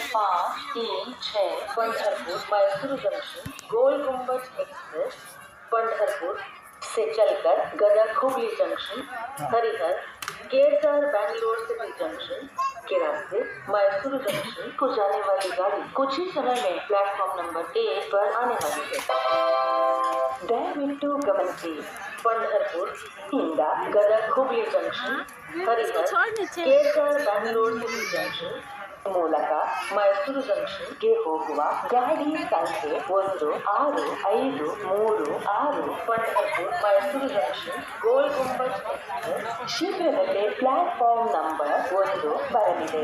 536 Pandharpur Mysore junction गोल गुम्बज express Pandharpur से चलकर गदग हुगली जंक्शन हरिहर केसर बैंगलोर सिटी जंक्शन के रास्ते मैसूर जंक्शन को जाने वाली गाड़ी कुछ ही समय में प्लेटफॉर्म नंबर 1 पर आने वाली है। ದಯವಿಟ್ಟು ಗಮನಿಸಿ, पंढरपुर ಇಂದ Gadag Hubli junction Harihar Kesar Bangalore city junction ಮೂಲಕ ಮೈಸೂರು ಜಂಕ್ಷನ್ಗೆ ಹೋಗುವ ಗಾಡಿ ಸಂಖ್ಯೆ 165336 पंढरपुर मैसूर जंक्षन गोल गुम्बज एक्सप्रेस ಶೀಘ್ರದಲ್ಲೇ ಪ್ಲಾಟ್ಫಾರ್ಮ್ ನಂಬರ್ 1 ಬರಲಿದೆ।